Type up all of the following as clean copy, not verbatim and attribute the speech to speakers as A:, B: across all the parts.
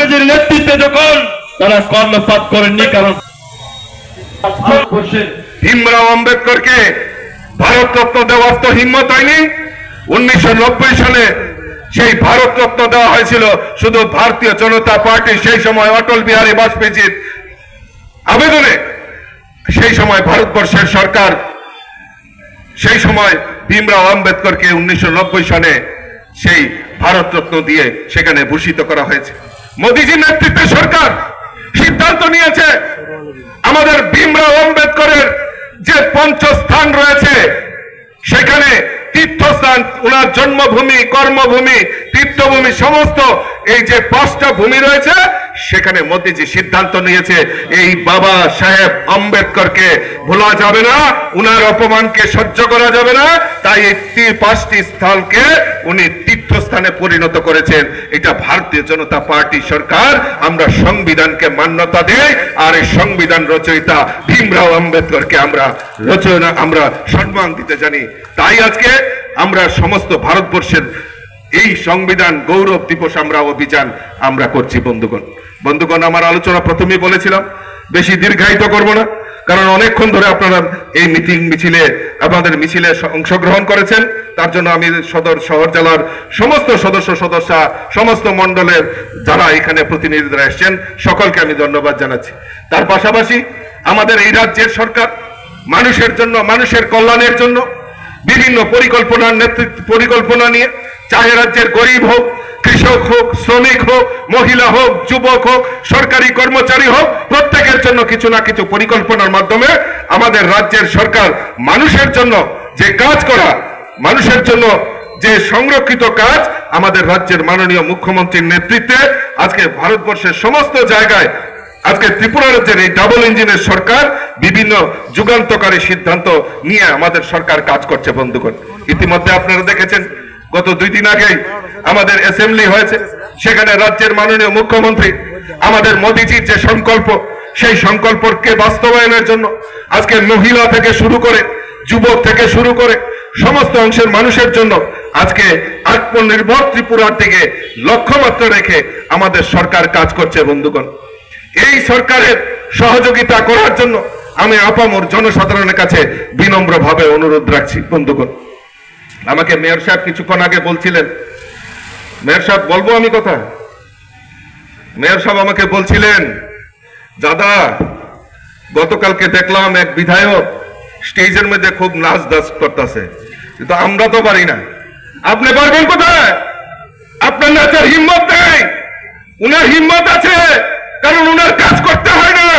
A: মোদীজির নেতৃত্বে যখন তারা কর্ণপাত করেননি, কারণ
B: ভীমরাও আম্বেদকরকে ভারতরত্ন দেওয়ার তো হিম্মত হয়নি। 1990 সালে সেই ভারতরত্ন দেওয়া হয়েছিল শুধু ভারতীয় জনতা পার্টি, সেই সময় অটল বিহারী বাজপেয়ীর আবেদনে। সেই সময় ভারতবর্ষের সরকার সেই সময় ভীমরাও আম্বেদকরকে 1990 সালে সেই ভারতরত্ন দিয়ে সেখানে ভূষিত করা হয়েছে। মোদীজির নেতৃত্বে সরকার সিদ্ধান্ত নিয়েছে আমাদের ভীমরাও আম্বেদকরের যে পঞ্চস্থান রয়েছে, সেখানে তীর্থস্থান, ওনার জন্মভূমি, কর্মভূমি, তীর্থভূমি, সমস্ত এই যে 5টা ভূমি রয়েছে, সেখানে মোদীজি সিদ্ধান্ত নিয়েছে এই বাবা সাহেব আম্বেদকরকে ভোলা যাবে না, উনার অপমানকে সহ্য করা যাবে না। তাই এই 5টি স্থলকে উনি তীর্থস্থানে পরিণত করেছেন। এটা ভারতীয় জনতা পার্টি সরকার। আমরা সংবিধানকে মান্যতা দেই, আর এই সংবিধান রচয়িতা ভীমরাও আম্বেদকরকে আমরা সম্মান দিতে জানি। তাই আজকে আমরা সমস্ত ভারতবর্ষের এই সংবিধান গৌরব দিবস আমরা অভিযান আমরা করছি। বন্ধুগণ, আমার আলোচনা প্রথমেই বলেছিলাম, বেশি দীর্ঘায়িত করব না, কারণ অনেকক্ষণ ধরে আপনারা এই আপনাদের মিছিলে অংশগ্রহণ করেছেন। তার জন্য আমি শহর জেলার সমস্ত সদস্যা, সমস্ত মন্ডলের যারা এখানে প্রতিনিধিরা এসেছেন, সকলকে আমি ধন্যবাদ জানাচ্ছি। তার পাশাপাশি আমাদের এই রাজ্যের সরকার মানুষের জন্য, মানুষের কল্যাণের জন্য বিভিন্ন পরিকল্পনা নিয়ে, চাহে রাজ্যের গরিব হোক, কৃষক হোক, শ্রমিক হোক, মহিলা হোক, যুবক হোক, সরকারি কর্মচারী হোক, প্রত্যেকের জন্য কিছু না কিছু পরিকল্পনার মাধ্যমে আমাদের রাজ্যের সরকার মানুষের জন্য যে কাজ করা, মানুষের জন্য যে সংরক্ষিত কাজ, আমাদের রাজ্যের মাননীয় মুখ্যমন্ত্রীর নেতৃত্বে আজকে ভারতবর্ষের সমস্ত জায়গায় আজকে ত্রিপুরা রাজ্যের এই ডাবল ইঞ্জিনের সরকার বিভিন্ন যুগান্তকারী সিদ্ধান্ত নিয়ে আমাদের সরকার কাজ করছে। বন্ধুগণ, ইতিমধ্যে আপনারা দেখেছেন গত 2 দিন আগেই আমাদের অ্যাসেম্বলি হয়েছে, সেখানে রাজ্যের মাননীয় মুখ্যমন্ত্রী আমাদের মোদীজির যে সংকল্প, সেই সংকল্পকে বাস্তবায়নের জন্য আজকে মহিলা থেকে শুরু করে, যুবক থেকে শুরু করে সমস্ত অংশের মানুষের জন্য আজকে আত্মনির্ভর ত্রিপুরার দিকে লক্ষ্যমাত্রা রেখে আমাদের সরকার কাজ করছে। বন্ধুগণ, এই সরকারের সহযোগিতা করার জন্য আমি আপামর জনসাধারণের কাছে বিনম্রভাবে অনুরোধ রাখছি। বন্ধুগণ, আমাকে মেয়র সাহেব কিছুক্ষণ আগে বলছিলেন, মেয়র সাহেব বলবো আমি কথা, মেয়র সাহেব আমাকে বলছিলেন, দাদা গতকালকে দেখলাম এক বিধায়ক স্টেজের মধ্যে খুব নাচ দাস করতেছে, কিন্তু আমরা তো পারি না। আপনি পারবেন কোথায়? আপনার নাচের হিম্মত নেই। উনার হিম্মত আছে, কারণ উনার কাজ করতে হয় না।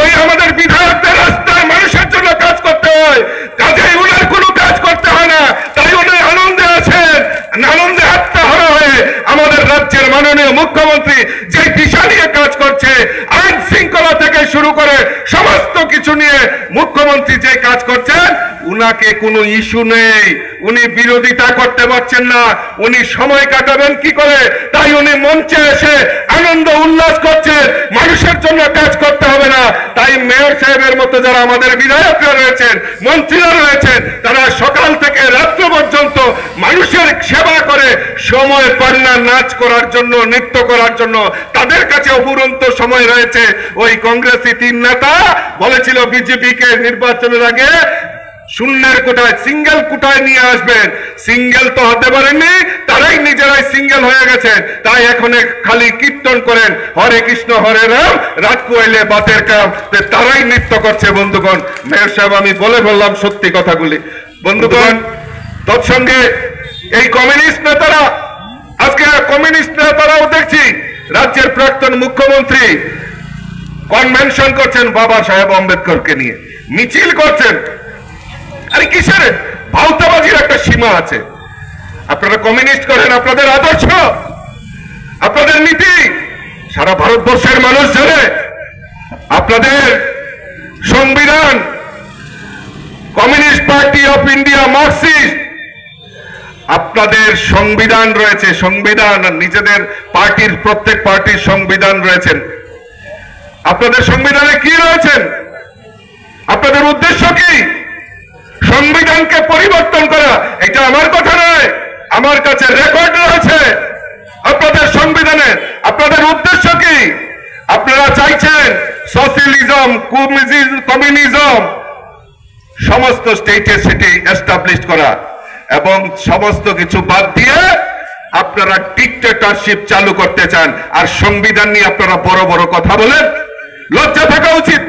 B: ওই আমাদের বিধায়কদের রাস্তায় মানুষের জন্য কাজ করতে হয়, কাজেই উনার কোনো কাজ করতে হয় না। তাই উনি আনন্দে আছেন, আনন্দে আত্মহারা হয়ে আমাদের রাজ্যের মাননীয় মুখ্যমন্ত্রী যে দিশা নিয়ে কাজ করছে, আইন শৃঙ্খলা থেকে শুরু করে সমস্ত কিছু নিয়ে মুখ্যমন্ত্রী যে কাজ করছেন, উনাকে কোনো ইস্যু নেই। উনি বিরোধিতা করতে পারছেন না, উনি সময় কাটাবেন কি করে, তাই উনি মঞ্চে এসে আনন্দ উল্লাস করছেন। মানুষের জন্য কাজ করতে হবে না। তাই মেয়র সাহেবের মতো যারা আমাদের বিধায়করা রয়েছেন, মন্ত্রীরা রয়েছেন, তারা সকাল থেকে রাত্র পর্যন্ত মানুষের সেবা করে সময় পান না নাচ করার জন্য, নৃত্য করার জন্য। তাদের কাছে অফুরন্ত সময় রয়েছে। ওই কংগ্রেসি 3 নেতা বলেছিল বিজেপিকে নির্বাচনের আগে শূন্যের কোটায়, সিঙ্গেল কোটায় নিয়ে আসবেন। সিঙ্গেল তো হতে পারেননি, তারাই নিজেরাই সিঙ্গেল হয়ে গেছেন। তাই এখন খালি কীর্তন করেন, হরে কৃষ্ণ হরে রাম, রাত কুয়াইলে বাতের কাম, তারাই নৃত্য করছে। বন্ধুগণ, মেয়র সাহেব আমি বলে বললাম সত্যি কথাগুলি। বন্ধুগণ, তৎসঙ্গে এই কমিউনিস্ট নেতারা, আজকে কমিউনিস্ট নেতারাও দেখছি রাজ্যের প্রাক্তন মুখ্যমন্ত্রী কনভেনশন করছেন বাবা সাহেব আম্বেদকরকে নিয়ে, মিছিল করছেন। আরে কিসের ভাওতাবাজির একটা সীমা আছে। আপনারা কমিউনিস্ট করেন, আপনাদের আদর্শ, আপনাদের নীতি সারা ভারতবর্ষের মানুষ জানে। আপনাদের সংবিধান, communist party of India, Marxist, আপনাদের সংবিধান রয়েছে। সংবিধান, নিজেদের পার্টির প্রত্যেক পার্টির সংবিধান রয়েছেন। আপনাদের সংবিধানে কি রয়েছেন? আপনাদের উদ্দেশ্য কি? সংবিধানকে পরিবর্তন করা। এটা আমার কথা নয়, আমার কাছে রেকর্ড রয়েছে আপনাদের সংবিধানে। আপনাদের উদ্দেশ্য কি? আছেন সোশ্যালিজম, কমিউনিজম, সমস্ত স্টেটে সেটি এস্টাবলিশ করা এবং সমস্ত কিছু বাদ দিয়ে আপনারা ডিক্টেটরশিপ চালু করতে চান। আর সংবিধান নিয়ে আপনারা বড় বড় কথা বলেন, লজ্জা থাকা উচিত।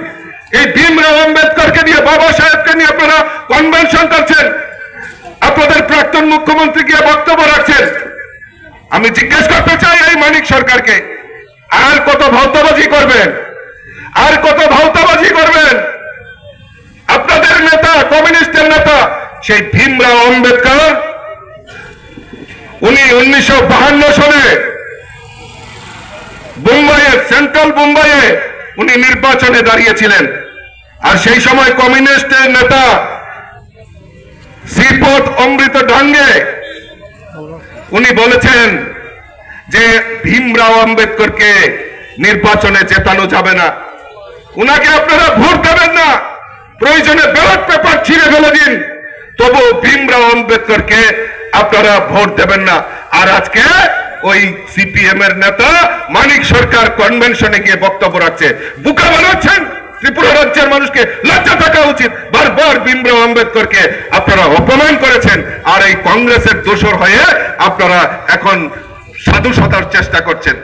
B: এই ভীমরাও আম্বেদকরকে নিয়ে, বাবা সাহেবকে নিয়ে আপনারা কনভেনশন করছেন, আপনাদের প্রাক্তন মুখ্যমন্ত্রী গিয়ে বক্তব্য রাখছেন। আমি জিজ্ঞেস করতে চাই এই মানিক সরকারকে, আর কত ভাওতাবাজি করবেন? আর কত ভাওতাবাজি করবেন? আপনাদের নেতা, কমিউনিস্টের নেতা সেই ভীমরাও আম্বেদকর, উনি 1952 সালে মুম্বাইয়ে, সেন্ট্রাল মুম্বাইয়ে উনি নির্বাচনে দাঁড়িয়েছিলেন। আর সেই সময় কমিউনিস্টের নেতা শ্রীপদ অমৃত ডাঙ্গে উনি বলেছেন যে ভীমরাও আম্বেদকরকে নির্বাচনে জেতানো যাবে না, উনাকে আপনারা ভোট দেবেন না, প্রয়োজনে ব্যালট পেপার ছিঁড়ে ফেলে দিন, তবু ভীমরাও আম্বেদকরকে আপনারা ভোট দেবেন না। আর আজকে ওই সিপিএম এর নেতা মানিক সরকার কনভেনশনে গিয়ে বক্তব্য রাখছে, বুকা বানাচ্ছেন ত্রিপুরা রাজ্যের মানুষকে। লজ্জা থাকা উচিত। বারবার ভীমরাও আম্বেদকরকে আপনারা অপমান করেছেন, আর এই কংগ্রেসের দোসর হয়ে আপনারা এখন সাধু সাধার চেষ্টা করছেন।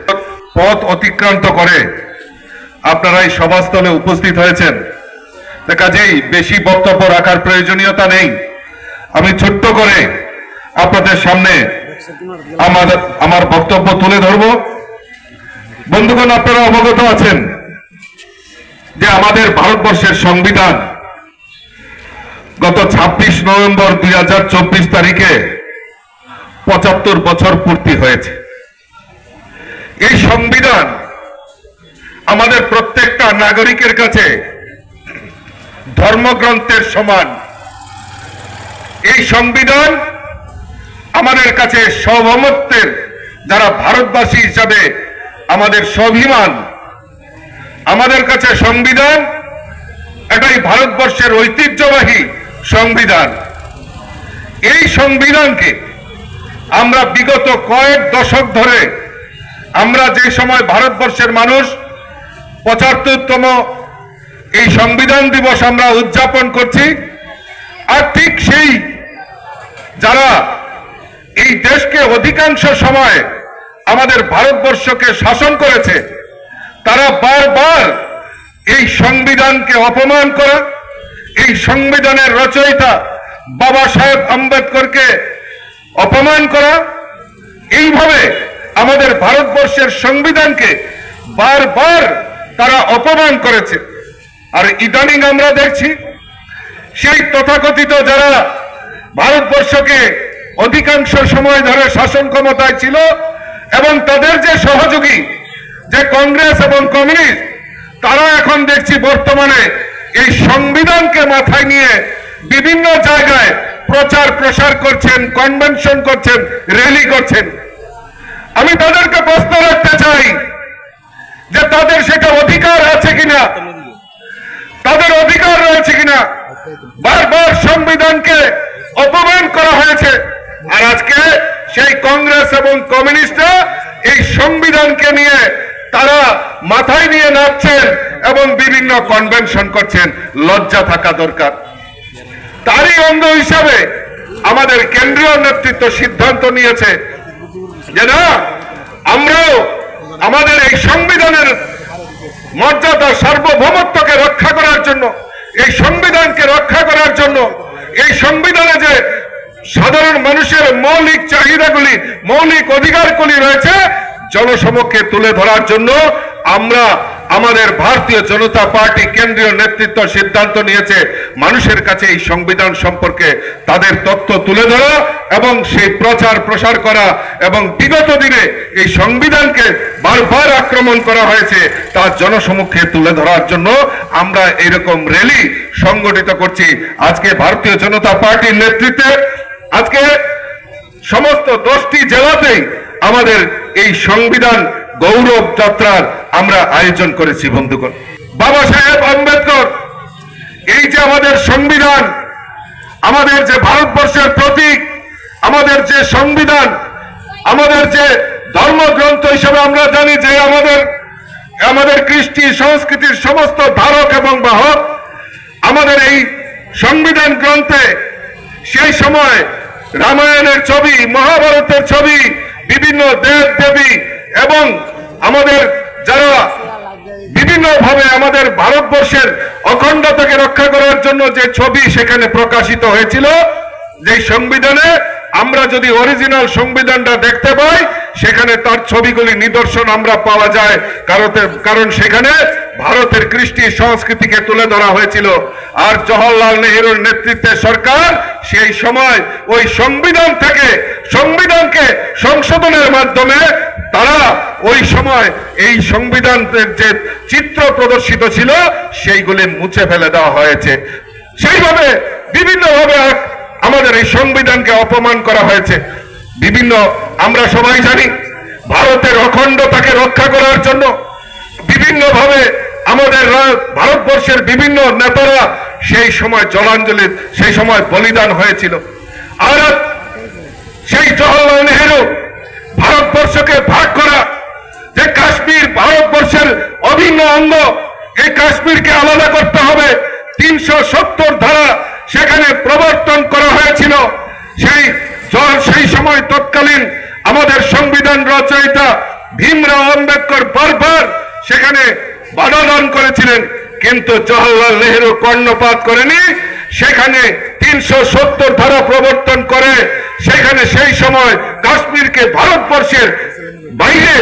B: পথ অতিক্রান্ত করে আপনারা এই সভাস্থলে উপস্থিত হয়েছেন, কাজেই বেশি বক্তব্য রাখার প্রয়োজনীয়তা নেই। আমি ছোট্ট করে আপনাদের সামনে আমার বক্তব্য তুলে ধরব। বন্ধুগণ, আপনারা অবগত আছেন যে আমাদের ভারতবর্ষের সংবিধান গত 26 নভেম্বর 2024 তারিখে 75 বছর পূর্তি হয়েছে। এই সংবিধান আমাদের প্রত্যেকটা নাগরিকের কাছে ধর্মগ্রন্থের সমান। এই সংবিধান আমাদের কাছে সার্বভৌমত্বের, যারা ভারতবাসী হিসাবে আমাদের স্বাভিমান। আমাদের কাছে সংবিধান এটাই ভারতবর্ষের ঐতিহ্যবাহী সংবিধান। এই সংবিধানকে আমরা বিগত কয়েক দশক ধরে, আমরা যে সময় ভারতবর্ষের মানুষ 75তম এই সংবিধান দিবস আমরা উদযাপন করছি, আর ঠিক সেই যারা এই দেশকে অধিকাংশ সময় আমাদের ভারতবর্ষকে শাসন করেছে, তারা বারবার এই সংবিধানকে অপমান করা, এই সংবিধানের রচয়িতা বাবা সাহেব আম্বেদকরকে অপমান করা, এইভাবে আমাদের ভারতবর্ষের সংবিধানকে বারবার তারা অপমান করেছে। আর ইদানিং আমরা দেখছি সেই তথাকথিত যারা ভারতবর্ষকে অধিকাংশ সময় ধরে শাসন ক্ষমতায় ছিল এবং তাদের যে সহযোগী যে কংগ্রেস এবং কমিউনিস্ট, তারা এখন দেখছি বর্তমানে এই সংবিধানকে মাথায় নিয়ে বিভিন্ন জায়গায় প্রচার প্রসার করছেন, কনভেনশন করছেন, র্যালি করছেন। আমি তাদেরকে প্রশ্ন রাখতে চাই যে তাদের সেটা অধিকার আছে কিনা, তাদের অধিকার রয়েছে কিনা। বারবার সংবিধানকে অপমান করা হয়েছে, আর আজকে সেই কংগ্রেস এবং কমিউনিস্টরা এই সংবিধানকে নিয়ে তারা মাথায় নিয়ে নাচছেন এবং বিভিন্ন কনভেনশন করছেন। লজ্জা থাকা দরকার। তারই অঙ্গ হিসাবে আমাদের কেন্দ্রীয় নেতৃত্ব সিদ্ধান্ত নিয়েছে যে না, আমরাও আমাদের এই সংবিধানের মর্যাদা, সার্বভৌমত্বকে রক্ষা করার জন্য, এই সংবিধানকে রক্ষা করার জন্য, এই সংবিধানে যে সাধারণ মানুষের মৌলিক চাহিদাগুলি, মৌলিক অধিকারগুলি রয়েছে, জনসমক্ষে তুলে ধরার জন্য আমরা, আমাদের ভারতীয় জনতা পার্টি কেন্দ্রীয় নেতৃত্ব সিদ্ধান্ত নিয়েছে মানুষের কাছে এই সংবিধান সম্পর্কে তাদের তথ্য তুলে ধরা এবং সেই প্রচার প্রসার করা। এবং বিগত দিনে এই সংবিধানকে বারবার আক্রমণ করা হয়েছে, তার জনসমক্ষে তুলে ধরার জন্য আমরা এরকম র্যালি সংগঠিত করছি। আজকে ভারতীয় জনতা পার্টির নেতৃত্বে আজকে সমস্ত 10টি জেলাতেই আমাদের এই সংবিধান গৌরব যাত্রার আমরা আয়োজন করেছি। বন্ধুগণ, বাবা সাহেব আম্বেদকর, এই যে আমাদের সংবিধান, আমাদের যে ভারতবর্ষের প্রতীক, আমাদের যে সংবিধান, আমাদের যে ধর্মগ্রন্থ হিসেবে আমরা জানি যে আমাদের কৃষ্টি সংস্কৃতির সমস্ত ধারক এবং বাহক আমাদের এই সংবিধান গ্রন্থে সেই সময় রামায়ণের ছবি, মহাভারতের ছবি, বিভিন্ন দেব দেবী এবং আমাদের যারা বিভিন্নভাবে আমাদের ভারতবর্ষের অখণ্ডতাকে রক্ষা করার জন্য যে ছবি সেখানে প্রকাশিত হয়েছিল, যে সংবিধানে আমরা যদি অরিজিনাল সংবিধানটা দেখতে পাই সেখানে তার ছবিগুলি নিদর্শন আমরা পাওয়া যায়, কারণ সেখানে ভারতের কৃষ্টি সংস্কৃতিকে তুলে ধরা হয়েছিল। আর জওহরলাল নেহরুর নেতৃত্বে সরকার সেই সময় ওই সংবিধান থেকে সংবিধানকে সংশোধনের মাধ্যমে তারা ওই সময় এই সংবিধানের যে চিত্র প্রদর্শিত ছিল সেইগুলি মুছে ফেলে দেওয়া হয়েছে। সেইভাবে বিভিন্নভাবে আমাদের এই সংবিধানকে অপমান করা হয়েছে। আমরা সবাই জানি ভারতের অখণ্ডতাকে রক্ষা করার জন্য বিভিন্নভাবে আমাদের ভারতবর্ষের বিভিন্ন নেতারা সেই সময় জলাঞ্জলি, সেই সময় বলিদান হয়েছিল। আর সেই জওহরলাল নেহরু ভারতবর্ষকে ভাগ করা, যে কাশ্মীর ভারতবর্ষের অভিন্ন অঙ্গ, এই কাশ্মীরকে আলাদা করতে হবে, 370 ধারা সেখানে প্রবর্তন করা হয়েছিল। সেই সময় তৎকালীন আমাদের সংবিধান রচয়িতা ভীমরাও আম্বেদকর বারবার সেখানে বাধা দান করেছিলেন, কিন্তু জওহরলাল নেহরু কর্ণপাত করেনি। সেখানে 370 ধারা প্রবর্তন করে সেখানে সেই সময় কাশ্মীরকে ভারতবর্ষের বাইরে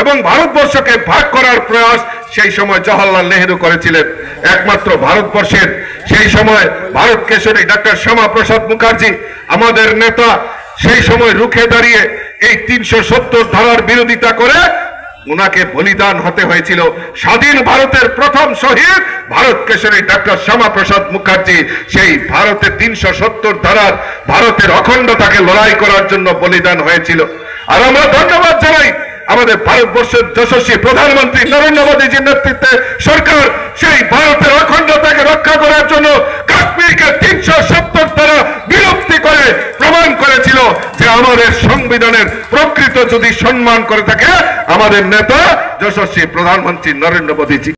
B: এবং ভারতবর্ষকে ভাগ করার প্রয়াস সেই সময় জওহরলাল নেহরু করেছিলেন। একমাত্র ভারতবর্ষের সেই সময় ভারত কেশরী ডক্টর শ্যামাপ্রসাদ মুখার্জি আমাদের নেতা সেই সময় রুখে দাঁড়িয়ে এই 370 ধারার বিরোধিতা করে ওনাকে বলিদান হতে হয়েছিল। স্বাধীন ভারতের প্রথম শহীদ ভারত কেশরী ডক্টর শ্যামাপ্রসাদ মুখার্জি সেই ভারতের 370 ধারার ভারতের অখণ্ডতাকে লড়াই করার জন্য বলিদান হয়েছিল। আর আমরা ধন্যবাদ জানাই আমাদের ভারতবর্ষের যশস্বী প্রধানমন্ত্রী নরেন্দ্র মোদীজির নেতৃত্বে সরকার সেই ভারতের অখণ্ডতাকে রক্ষা করার জন্য কাশ্মীরকে 370 ধারা বিলুপ্তি করে প্রমাণ করেছিল যে আমাদের সংবিধানের প্রকৃত যদি সম্মান করে থাকে আমাদের নেতা যশস্বী প্রধানমন্ত্রী নরেন্দ্র মোদীজি।